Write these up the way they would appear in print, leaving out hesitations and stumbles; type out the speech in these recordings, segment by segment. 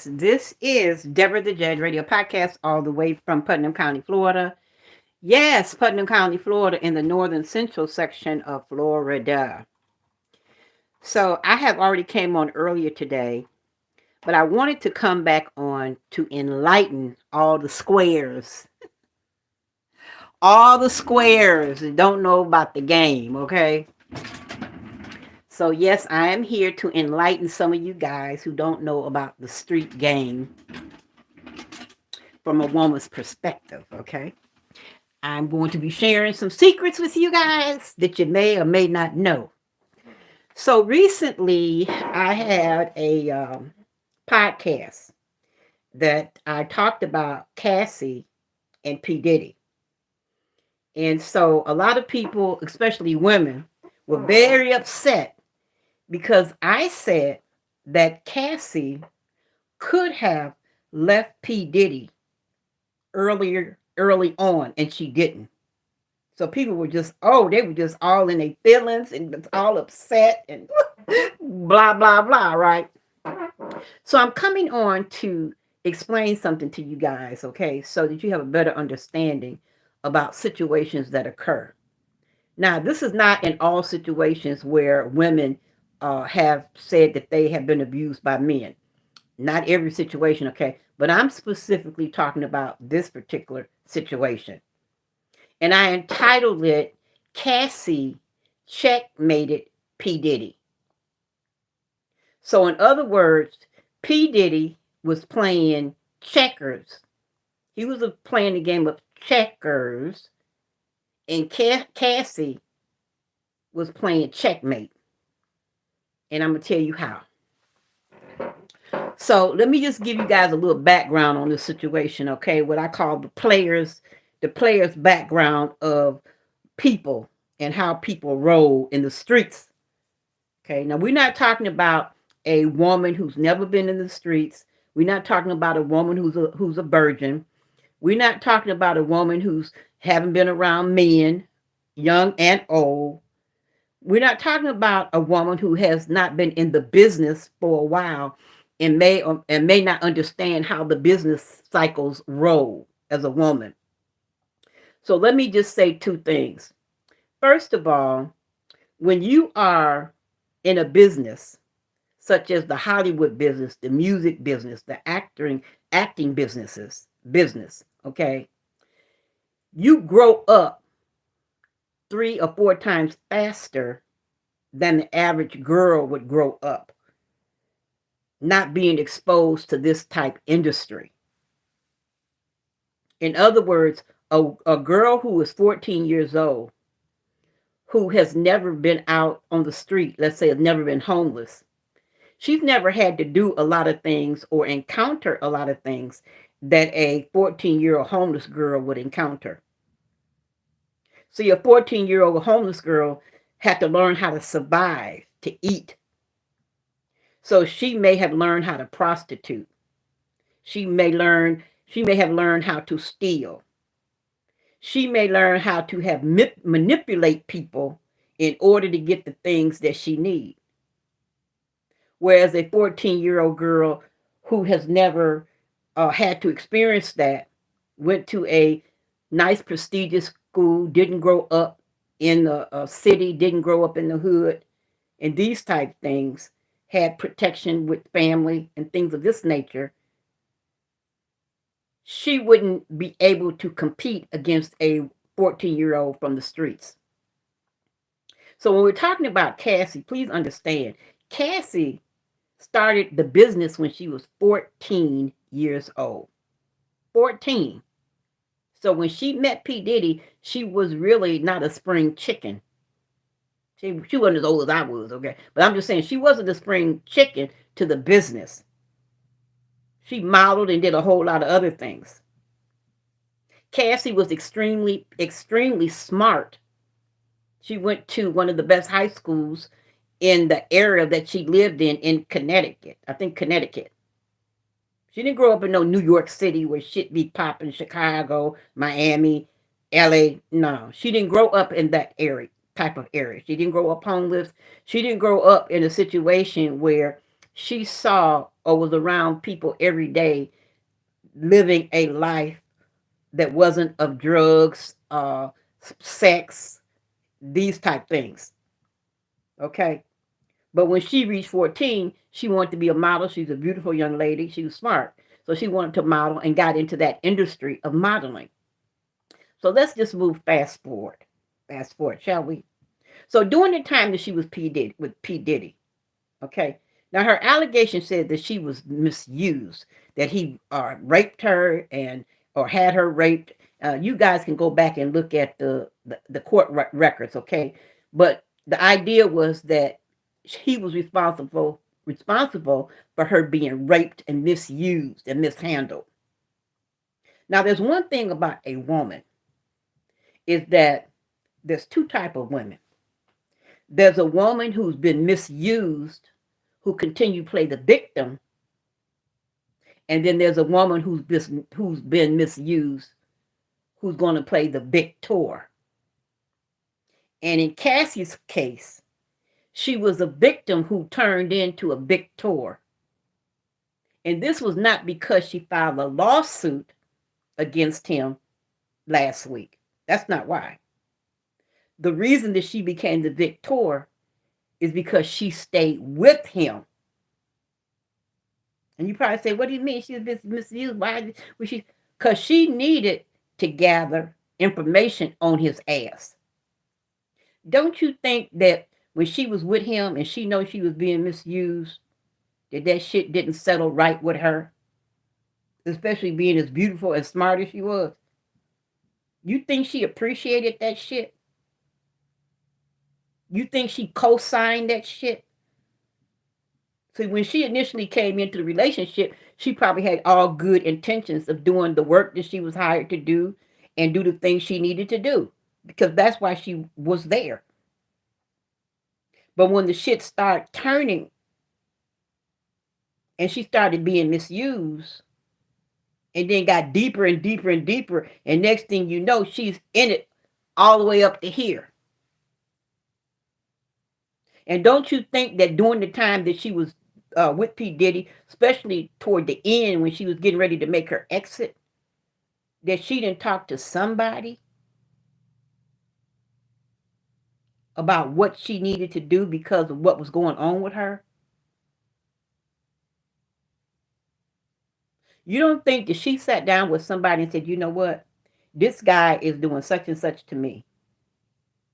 This is Deborah the Judge Radio Podcast, all the way from Putnam County, Florida. Yes, Putnam County, Florida, in the northern central section of Florida. So I have already came on earlier today, but I wanted to come back on to enlighten all the squares that don't know about the game, okay? So yes, I am here to enlighten some of you guys who don't know about the street game from a woman's perspective, okay? I'm going to be sharing some secrets with you guys that you may or may not know. So recently, I had a podcast that I talked about Cassie and P.DIDDY. And so a lot of people, especially women, were very upset because I said that Cassie could have left P.DIDDY early on, and she didn't. So people were just, they were just all in their feelings and all upset and blah, blah, blah, right? So I'm coming on to explain something to you guys, okay, so that you have a better understanding about situations that occur. Now, this is not in all situations where women have said that they have been abused by men. Not every situation, okay, but I'm specifically talking about this particular situation. And I entitled it Cassie Checkmated P. Diddy. So, in other words, P. Diddy was playing checkers. He was playing the game of checkers, and Cassie was playing checkmate. And I'm going to tell you how. So, let me just give you guys a little background on this situation, okay? What I call the players' background of people and how people roll in the streets. Okay, now we're not talking about a woman who's never been in the streets. We're not talking about a woman who's a virgin. We're not talking about a woman who's haven't been around men, young and old. We're not talking about a woman who has not been in the business for a while and may not understand how the business cycles roll as a woman. So let me just say two things. First of all, when you are in a business such as the Hollywood business, the music business, the acting business, okay, you grow up 3 or 4 times faster than the average girl would grow up, not being exposed to this type industry. In other words, a girl who is 14 years old, who has never been out on the street, let's say has never been homeless, she's never had to do a lot of things or encounter a lot of things that a 14-year-old homeless girl would encounter. So your 14-year-old homeless girl had to learn how to survive, to eat. So she may have learned how to prostitute. She may have learned how to steal. She may learn how to have manipulate people in order to get the things that she needs. Whereas a 14-year-old girl who has never had to experience that, went to a nice prestigious school, didn't grow up in the city, didn't grow up in the hood, and these type things, had protection with family and things of this nature, she wouldn't be able to compete against a 14-year-old from the streets. So when we're talking about Cassie, please understand, Cassie started the business when she was 14 years old. 14. So when she met P. Diddy, she was really not a spring chicken. She wasn't as old as I was, okay? But I'm just saying, she wasn't a spring chicken to the business. She modeled and did a whole lot of other things. Cassie was extremely, extremely smart. She went to one of the best high schools in the area that she lived in Connecticut. I think Connecticut. She didn't grow up in no New York City where shit be popping, Chicago, Miami, LA. No, she didn't grow up in that type of area. She didn't grow up homeless. She didn't grow up in a situation where she saw, or was around people every day living a life that wasn't of drugs, sex, these type things. Okay. But when she reached 14, she wanted to be a model. She's a beautiful young lady. She was smart. So she wanted to model and got into that industry of modeling. So let's just move fast forward. Fast forward, shall we? So during the time that she was P. Diddy, with P. Diddy, okay. Now her allegation said that she was misused, that he raped her and or had her raped. You guys can go back and look at the court records, okay? But the idea was that he was responsible for her being raped and misused and mishandled. Now, there's one thing about a woman is that there's two type of women. There's a woman who's been misused, who continue to play the victim, and then there's a woman who's been misused, who's going to play the victor. And in Cassie's case, she was a victim who turned into a victor. And this was not because she filed a lawsuit against him last week. That's not why. The reason that she became the victor is because she stayed with him. And you probably say, what do you mean she was misused? Why was she? Because she needed to gather information on his ass. Don't you think that when she was with him and she knows she was being misused, that shit didn't settle right with her? Especially being as beautiful and smart as she was. You think she appreciated that shit? You think she co-signed that shit? See, when she initially came into the relationship, she probably had all good intentions of doing the work that she was hired to do and do the things she needed to do, because that's why she was there. But when the shit started turning and she started being misused and then got deeper and deeper and deeper, and next thing you know, she's in it all the way up to here. And don't you think that during the time that she was with P. Diddy, especially toward the end when she was getting ready to make her exit, that she didn't talk to somebody about what she needed to do because of what was going on with her? You don't think that she sat down with somebody and said, you know what? This guy is doing such and such to me,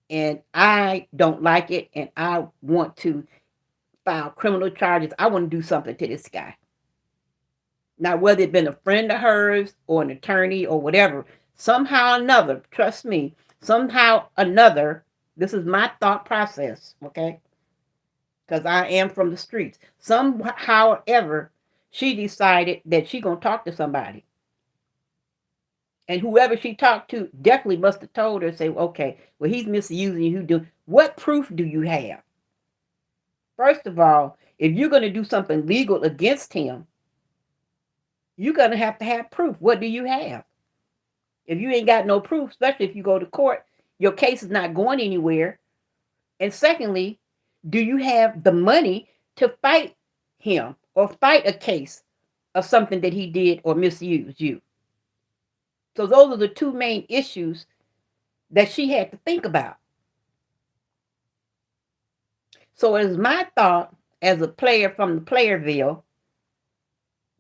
and I don't like it, and I want to file criminal charges. I want to do something to this guy. Now, whether it been a friend of hers or an attorney or whatever, somehow or another, trust me, somehow or another, this is my thought process, okay? Because I am from the streets. Somehow or ever, she decided that she going to talk to somebody. And whoever she talked to definitely must have told her, say, okay, well, he's misusing you. What proof do you have? First of all, if you're going to do something legal against him, you're going to have proof. What do you have? If you ain't got no proof, especially if you go to court, your case is not going anywhere. And secondly, do you have the money to fight him or fight a case of something that he did or misused you? So those are the two main issues that she had to think about. So it is my thought as a player from the Playerville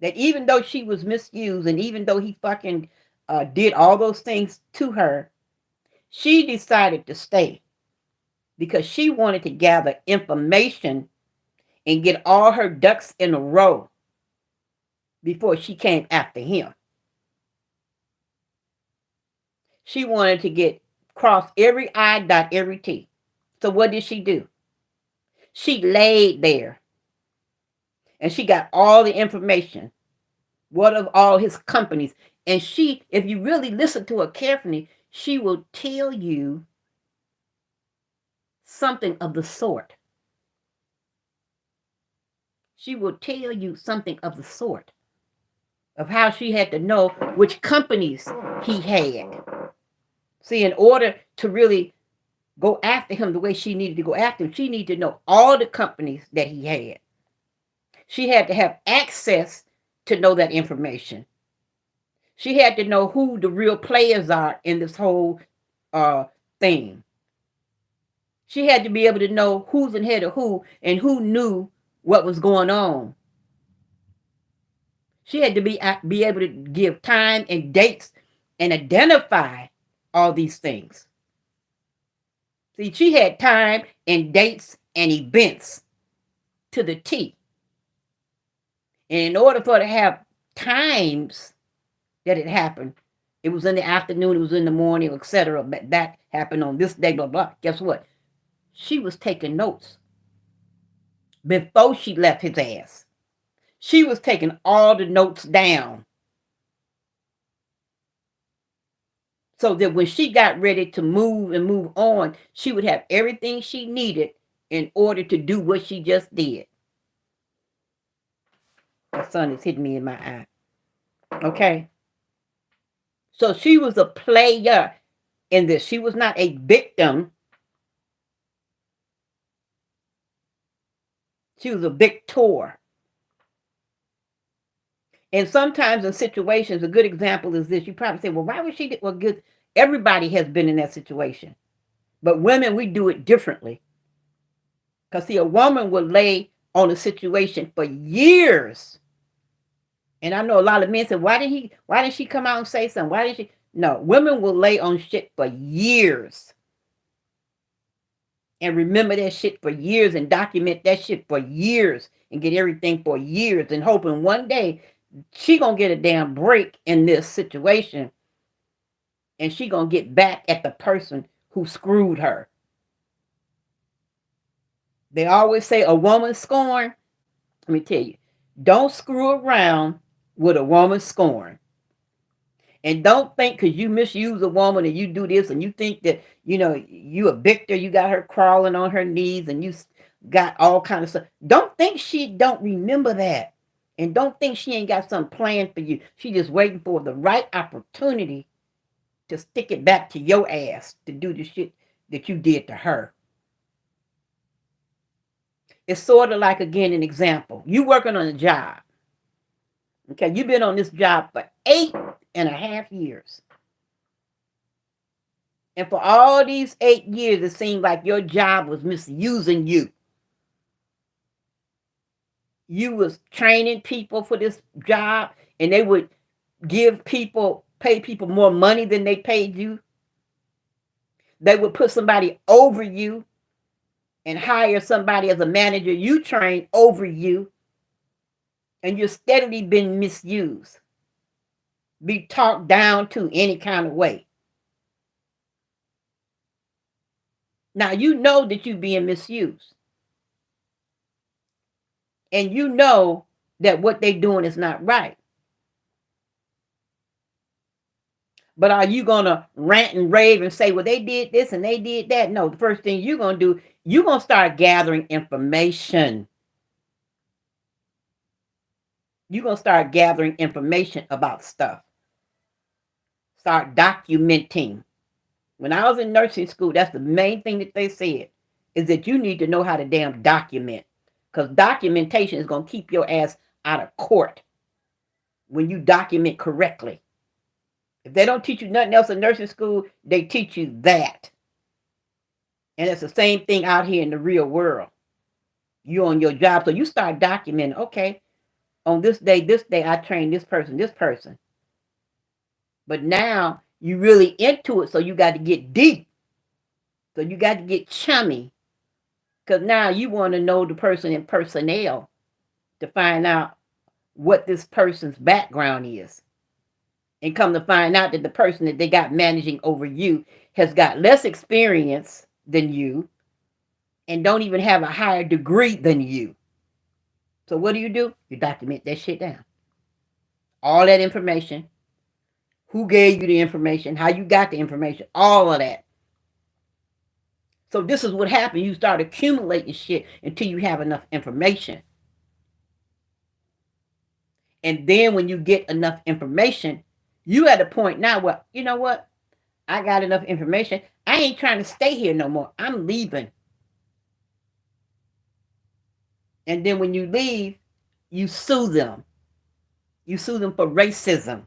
that even though she was misused and even though he fucking did all those things to her, she decided to stay because she wanted to gather information and get all her ducks in a row before she came after him. She wanted to cross every I, dot every T. So what did she do? She laid there and she got all the information. What of all his companies? And she, if you really listen to her carefully, she will tell you something of the sort. She will tell you something of the sort of how she had to know which companies he had. See, in order to really go after him the way she needed to go after him, she needed to know all the companies that he had. She had to have access to know that information. She had to know who the real players are in this whole uh, thing. She had to be able to know who's in head of who and who knew what was going on. She had to be able to give time and dates and identify all these things. See, she had time and dates and events to the T. And in order for her to have times that it happened, it was in the afternoon, it was in the morning, etc. That happened on this day, blah, blah. Guess what? She was taking notes before she left his ass. She was taking all the notes down so that when she got ready to move and move on, she would have everything she needed in order to do what she just did. My sun is hitting me in my eye. Okay? So she was a player in this. She was not a victim. She was a victor. And sometimes in situations, a good example is this. You probably say, well, why was she? Well, good. Everybody has been in that situation. But women, we do it differently. Because, see, a woman will lay on a situation for years. And I know a lot of men say, why didn't she come out and say something? Why didn't she? No, women will lay on shit for years. And remember that shit for years and document that shit for years and get everything for years and hoping one day she gonna get a damn break in this situation and she gonna get back at the person who screwed her. They always say a woman scorned. Let me tell you, don't screw around with a woman scorned. And don't think because you misuse a woman and you do this and you think that, you a victor, you got her crawling on her knees and you got all kind of stuff. Don't think she don't remember that. And don't think she ain't got something planned for you. She just waiting for the right opportunity to stick it back to your ass to do the shit that you did to her. It's sort of like, again, an example. You working on a job. Okay, you've been on this job for 8.5 years. And for all these 8 years, it seemed like your job was misusing you. You was training people for this job, and they would pay people more money than they paid you. They would put somebody over you and hire somebody as a manager you trained over you, and you're steadily being misused, be talked down to any kind of way. Now, you know that you're being misused. And you know that what they're doing is not right. But are you going to rant and rave and say, well, they did this and they did that? No, the first thing you're going to do, you're going to start gathering information. You're going to start gathering information about stuff. Start documenting. When I was in nursing school, that's the main thing that they said, is that you need to know how to damn document. Because documentation is going to keep your ass out of court when you document correctly. If they don't teach you nothing else in nursing school, they teach you that. And it's the same thing out here in the real world. You're on your job, so you start documenting, okay, on this day, I trained this person. But now you really into it, so you got to get deep. So you got to get chummy. Because now you want to know the person in personnel to find out what this person's background is. And come to find out that the person that they got managing over you has got less experience than you and don't even have a higher degree than you. So what do? You document that shit down. All that information. Who gave you the information? How you got the information? All of that. So this is what happens. You start accumulating shit until you have enough information. And then when you get enough information, you at a point now where, you know what? I got enough information. I ain't trying to stay here no more. I'm leaving. And then when you leave, you sue them. You sue them for racism.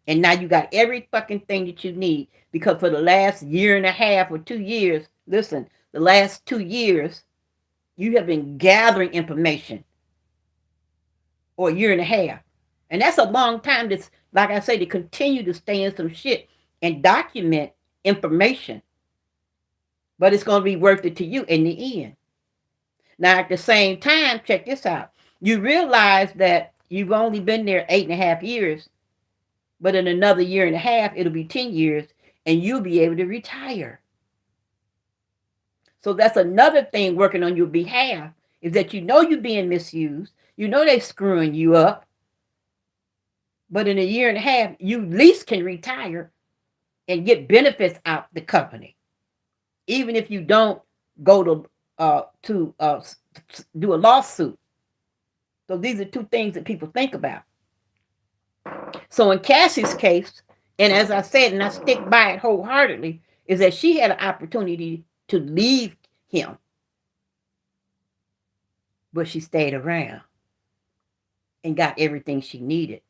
And now you got every fucking thing that you need, because for the last year and a half or 2 years, listen, the last 2 years, you have been gathering information, or a year and a half. And that's a long time to, like I say, to continue to stay in some shit and document information. But it's going to be worth it to you in the end. Now, at the same time, check this out. You realize that you've only been there 8.5 years, but in another year and a half, it'll be 10 years, and you'll be able to retire. So that's another thing working on your behalf, is that you know you're being misused. You know they're screwing you up. But in a year and a half, you at least can retire and get benefits out the company, even if you don't go to do a lawsuit. So these are two things that people think about. So in Cassie's case, and as I said, and I stick by it wholeheartedly, is that she had an opportunity to leave him, but she stayed around and got everything she needed.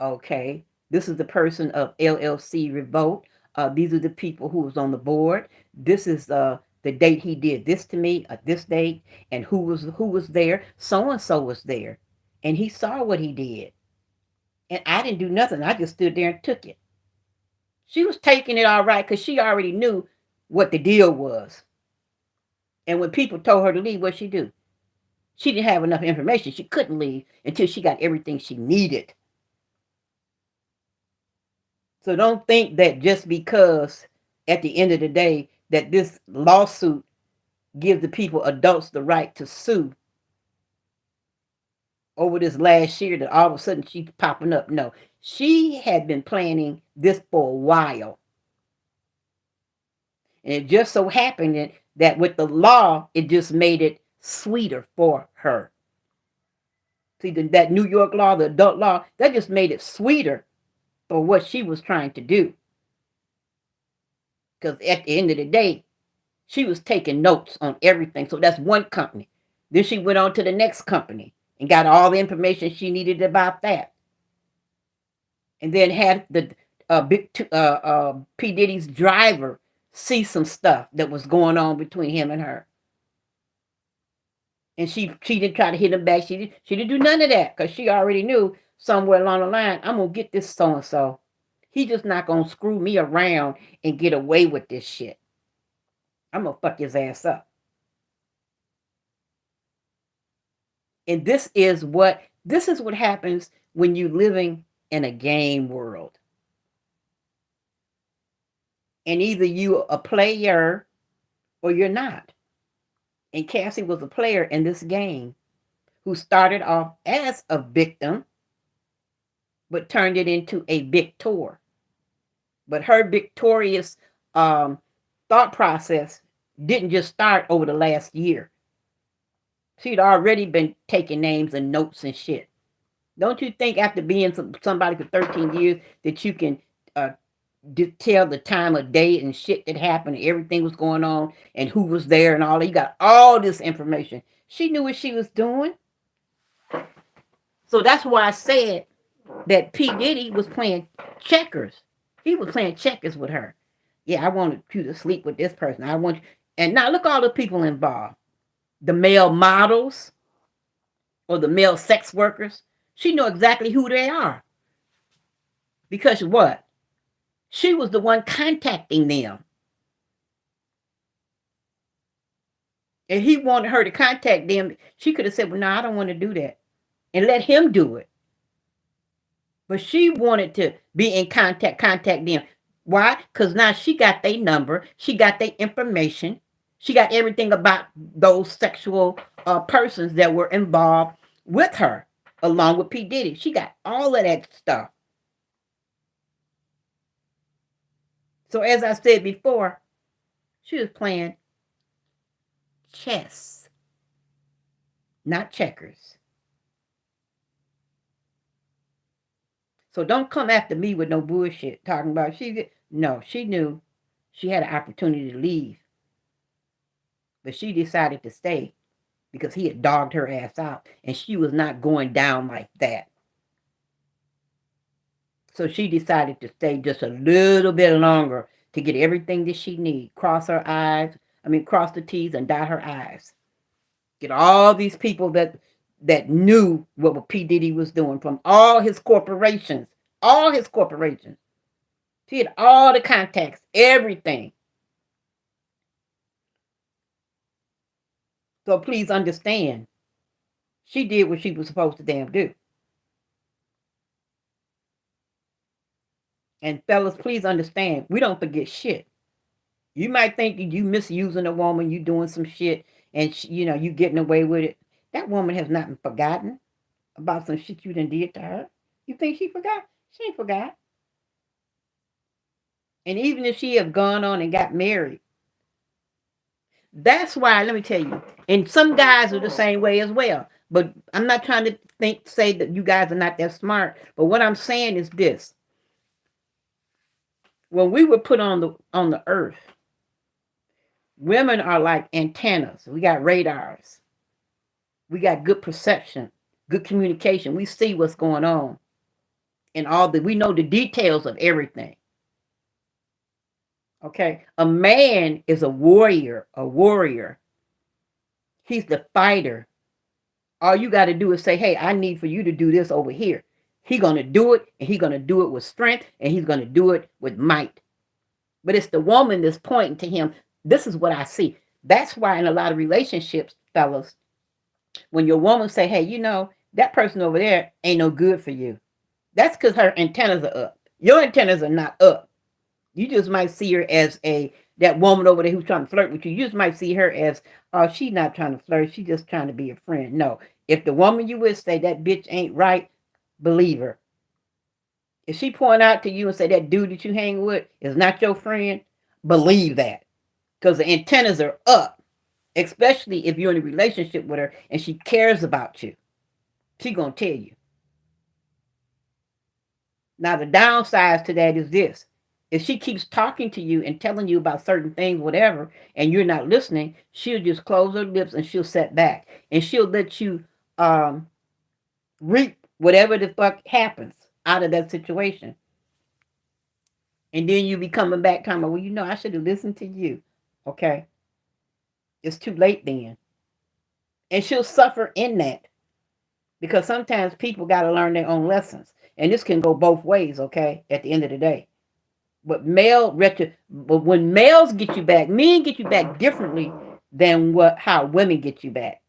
Okay, this is the person of LLC Revolt. These are the people who was on the board. This is the date he did this to me, this date, and who was there. So and so was there, and he saw what he did, and I didn't do nothing. I just stood there and took it. She was taking it all right because she already knew what the deal was. And when people told her to leave, what'd she do? She didn't have enough information. She couldn't leave until she got everything she needed. So don't think that just because at the end of the day that this lawsuit gives the people, adults, the right to sue over this last year, that all of a sudden she's popping up. No, she had been planning this for a while. And it just so happened that with the law, it just made it sweeter for her. See, that New York law, the adult law, that just made it sweeter for what she was trying to do. Because at the end of the day, she was taking notes on everything. So that's one company. Then she went on to the next company and got all the information she needed about that. And then had the P. Diddy's driver see some stuff that was going on between him and her. And she didn't try to hit him back. She didn't do none of that, because she already knew somewhere along the line, I'm going to get this so-and-so. He just not going to screw me around and get away with this shit. I'm going to fuck his ass up. And this is what happens when you're living in a game world. And either you're a player or you're not. And Cassie was a player in this game who started off as a victim, but turned it into a victor. But her victorious thought process didn't just start over the last year. She'd already been taking names and notes and shit. Don't you think after being somebody for 13 years that you can tell the time of day and shit that happened and everything was going on and who was there and all that? You got all this information. She knew what she was doing. So that's why I said that P. Diddy was playing checkers. He was playing checkers with her. Yeah, I wanted you to sleep with this person. I want you. And now look all the people involved. The male models or the male sex workers. She knew exactly who they are. Because what? She was the one contacting them. And he wanted her to contact them. She could have said, well, no, I don't want to do that. And let him do it. But she wanted to be in contact them. Why? Because now she got their number. She got their information. She got everything about those sexual persons that were involved with her, along with P. Diddy. She got all of that stuff. So as I said before, she was playing chess, not checkers. So don't come after me with no bullshit talking about she knew she had an opportunity to leave. But she decided to stay because he had dogged her ass out, and she was not going down like that. So she decided to stay just a little bit longer to get everything that she needs. Cross the T's and dot her I's. Get all these people that knew what P. Diddy was doing from all his corporations. All his corporations. She had all the contacts, everything. So please understand, she did what she was supposed to damn do. And fellas, please understand, we don't forget shit. You might think that you misusing a woman, you doing some shit, and you getting away with it. That woman has not forgotten about some shit you done did to her. You think she forgot? She ain't forgot. And even if she have gone on and got married, that's why, let me tell you, and some guys are the same way as well. But I'm not trying to say that you guys are not that smart. But what I'm saying is this: when we were put on the earth, women are like antennas. We got radars. We got good perception, good communication. We see what's going on, and we know the details of everything. Okay, a man is a warrior. A warrior. He's the fighter. All you got to do is say, hey, I need for you to do this over here. He's going to do it, and he's going to do it with strength, and he's going to do it with might. But it's the woman that's pointing to him. This is what I see. That's why in a lot of relationships, fellas, when your woman say, hey, that person over there ain't no good for you, that's because her antennas are up. Your antennas are not up. You just might see her as that woman over there who's trying to flirt with you. You just might see her as, oh, she's not trying to flirt. She's just trying to be a friend. No. If the woman you would say that bitch ain't right, believe her. If she point out to you and say that dude that you hang with is not your friend, believe that. Because the antennas are up. Especially if you're in a relationship with her and she cares about you. She gonna tell you. Now the downside to that is this. If she keeps talking to you and telling you about certain things, whatever, and you're not listening, she'll just close her lips and she'll sit back. And she'll let you reap whatever the fuck happens out of that situation. And then you be coming back talking about, well, I should have listened to you. Okay? It's too late then. And she'll suffer in that. Because sometimes people got to learn their own lessons. And this can go both ways, okay, at the end of the day. But when males get you back, men get you back differently than how women get you back.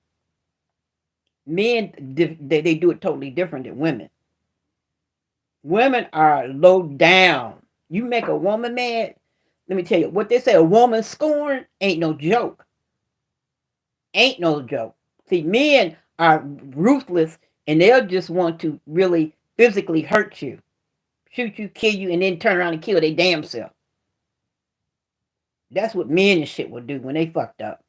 Men, they do it totally different than women. Women are low down. You make a woman mad, let me tell you, what they say, a woman scorned ain't no joke. Ain't no joke. See, men are ruthless, and they'll just want to really physically hurt you. Shoot you, kill you, and then turn around and kill their damn self. That's what men and shit will do when they fucked up.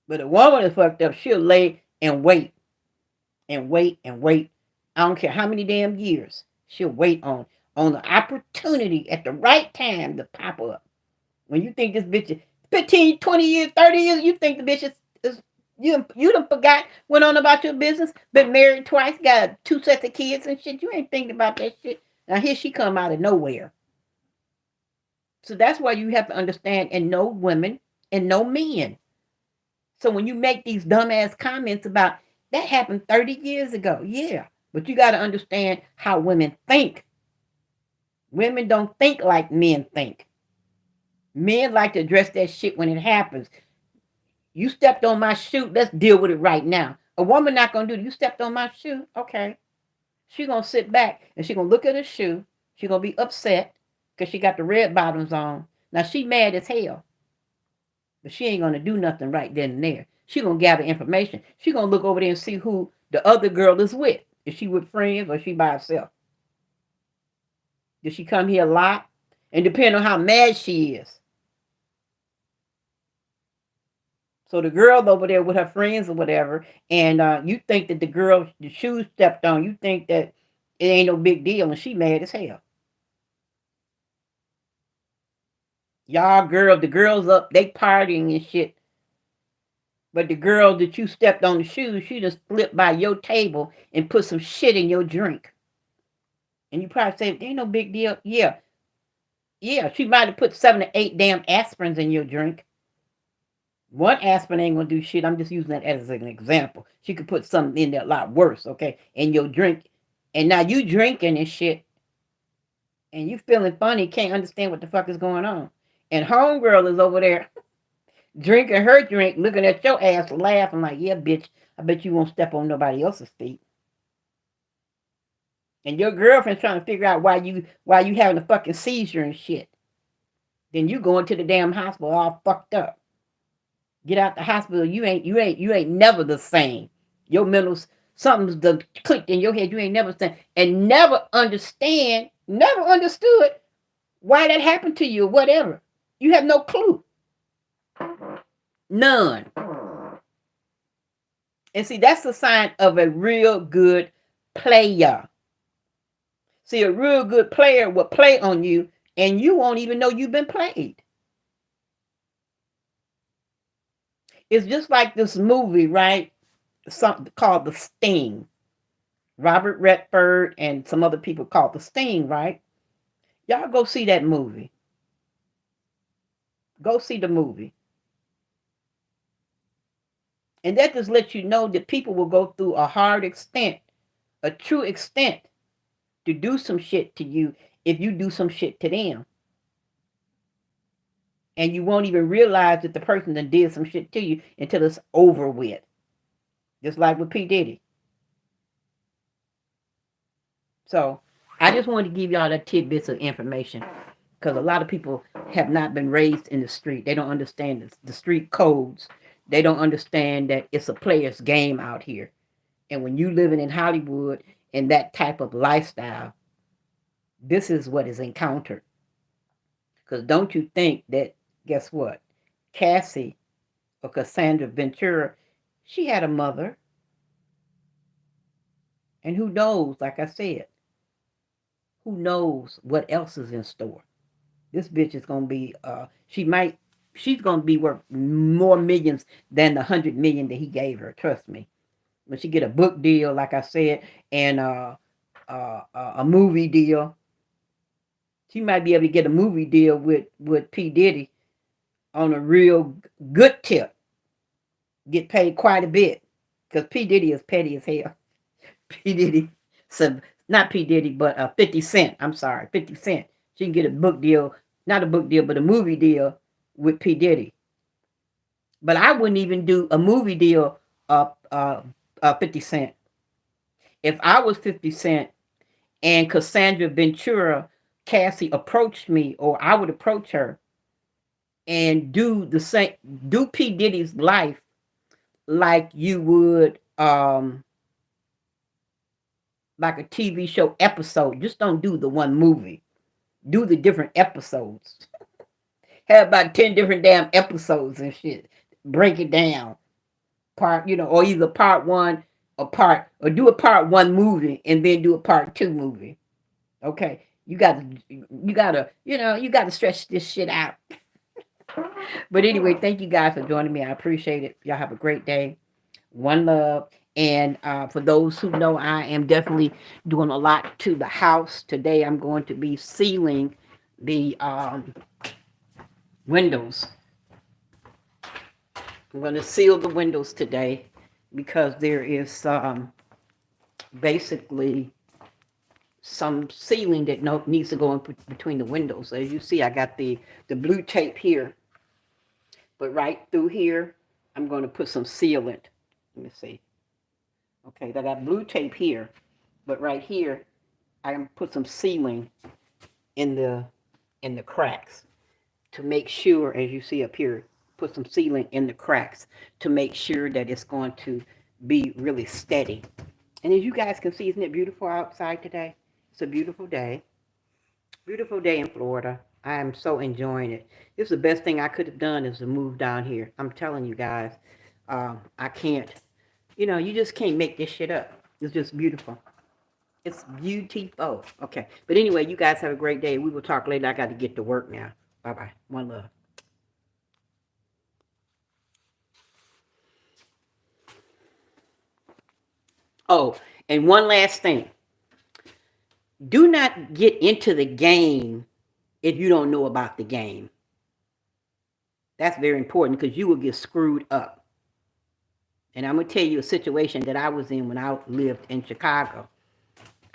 But a woman is fucked up, she'll lay and wait. And wait and wait. I don't care how many damn years. She'll wait on the opportunity at the right time to pop up. When you think this bitch is 15, 20 years, 30 years, you think the bitch is you done forgot, went on about your business, been married twice, got 2 sets of kids and shit. You ain't thinking about that shit. Now here she come out of nowhere. So that's why you have to understand and know women and know men. So when you make these dumbass comments about that happened 30 years ago, yeah. But you got to understand how women think. Women don't think like men think. Men like to address that shit when it happens. You stepped on my shoe, let's deal with it right now. A woman not going to do it. You stepped on my shoe, okay. She going to sit back and she going to look at her shoe. She going to be upset because she got the red bottoms on. Now she mad as hell. But she ain't going to do nothing right then and there. She going to gather information. She going to look over there and see who the other girl is with. Is she with friends or she by herself? Did she come here a lot? And depending on how mad she is. So the girl over there with her friends or whatever, and you think that the shoes stepped on, you think that it ain't no big deal, and she mad as hell. Y'all the girls up, they partying and shit. But the girl that you stepped on the shoes, she just flipped by your table and put some shit in your drink. And you probably say, ain't no big deal. Yeah. Yeah, she might have put 7 to 8 damn aspirins in your drink. One aspirin ain't gonna do shit. I'm just using that as an example. She could put something in there a lot worse, okay, in your drink. And now you drinking and shit, and you feeling funny, can't understand what the fuck is going on. And homegirl is over there drinking her drink, looking at your ass, laughing like, yeah, bitch, I bet you won't step on nobody else's feet. And your girlfriend's trying to figure out why you having a fucking seizure and shit. Then you going to the damn hospital all fucked up. Get out the hospital, you ain't never the same. Your mental something's done clicked in your head. You ain't never the same, and never understood why that happened to you or whatever. You have no clue, none. And see, that's the sign of a real good player. See, a real good player will play on you, and you won't even know you've been played. It's just like this movie, right? Something called The Sting. Robert Redford and some other people called The Sting, right? Y'all go see that movie. Go see the movie. And that just lets you know that people will go through a hard extent, a true extent, to do some shit to you if you do some shit to them. And you won't even realize that the person that did some shit to you until it's over with. Just like with P. Diddy. So I just wanted to give y'all that tidbits of information, because a lot of people have not been raised in the street. They don't understand the street codes. They don't understand that it's a player's game out here. And when you living in Hollywood in that type of lifestyle, this is what is encountered. Because don't you think that, guess what? Cassie or Cassandra Ventura, she had a mother. And who knows, like I said, who knows what else is in store. This bitch is gonna be she's gonna be worth more millions than the 100 million that he gave her. Trust me. When she get a book deal, like I said, and a movie deal, she might be able to get a movie deal with P. Diddy on a real good tip. Get paid quite a bit, because P. Diddy is petty as hell. P. Diddy, so not P. Diddy, but 50 Cent. I'm sorry, 50 Cent. She can get a book deal, not a book deal, but a movie deal with P. Diddy. But I wouldn't even do a movie deal 50 Cent. If I was 50 Cent and Cassandra Ventura, Cassie approached me, or I would approach her and do the same, do P. Diddy's life like you would like a TV show episode. Just don't do the one movie. Do the different episodes. Have about 10 different damn episodes and shit. Break it down. Part, or either part one or do a part one movie and then do a part two movie. Okay. You gotta stretch this shit out. But anyway, thank you guys for joining me. I appreciate it. Y'all have a great day. One love. And for those who know, I am definitely doing a lot to the house. Today I'm going to be sealing the windows. I'm going to seal the windows today because there is basically some sealing that needs to go in between the windows. As you see, I got the blue tape here. But right through here, I'm going to put some sealant. Let me see. Okay, I got blue tape here. But right here, I'm going to put some sealing in the cracks to make sure, as you see up here, put some sealant in the cracks to make sure that it's going to be really steady. And as you guys can see, isn't it beautiful outside today? It's a beautiful day. Beautiful day in Florida. I am so enjoying it. This is the best thing I could have done is to move down here. I'm telling you guys, I can't. You just can't make this shit up. It's just beautiful. It's beautiful. Okay. But anyway, you guys have a great day. We will talk later. I got to get to work now. Bye-bye. One love. Oh, and one last thing. Do not get into the game if you don't know about the game. That's very important because you will get screwed up. And I'm going to tell you a situation that I was in when I lived in Chicago.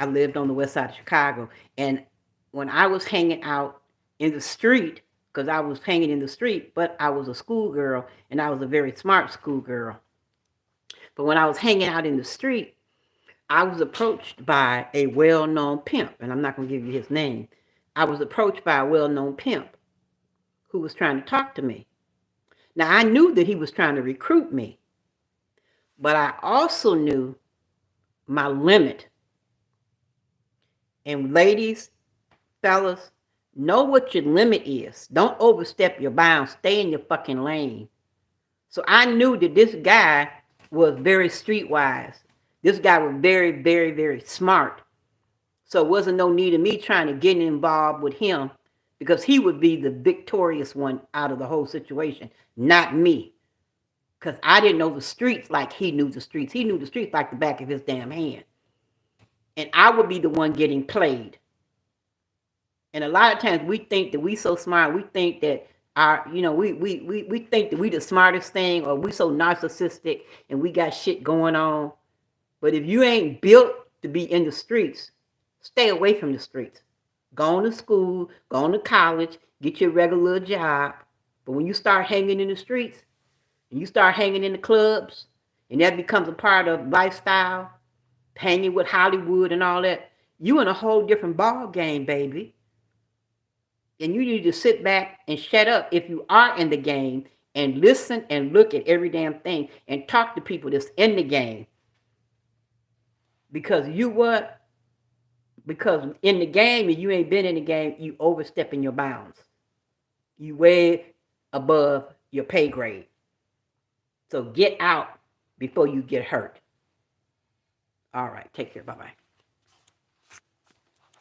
I lived on the west side of Chicago. And when I was hanging out in the street, because I was hanging in the street, but I was a schoolgirl and I was a very smart schoolgirl. But when I was hanging out in the street, I was approached by a well-known pimp, and I'm not going to give you his name. I was approached by a well-known pimp who was trying to talk to me. Now, I knew that he was trying to recruit me, but I also knew my limit. And ladies, fellas, know what your limit is. Don't overstep your bounds. Stay in your fucking lane. So I knew that this guy was very streetwise. This guy was very, very, very smart. So it wasn't no need of me trying to get involved with him because he would be the victorious one out of the whole situation, not me. Because I didn't know the streets like he knew the streets. He knew the streets like the back of his damn hand. And I would be the one getting played. And a lot of times we think that we so smart. We think that we think that we the smartest thing, or we so narcissistic and we got shit going on. But if you ain't built to be in the streets, stay away from the streets. Go on to school, go on to college, get your regular job. But when you start hanging in the streets, and you start hanging in the clubs, and that becomes a part of lifestyle, hanging with Hollywood and all that, you in a whole different ball game, baby. And you need to sit back and shut up if you are in the game and listen and look at every damn thing and talk to people that's in the game. Because you what? Because in the game, and you ain't been in the game, you overstepping your bounds. You way above your pay grade. So get out before you get hurt. All right, take care. Bye-bye.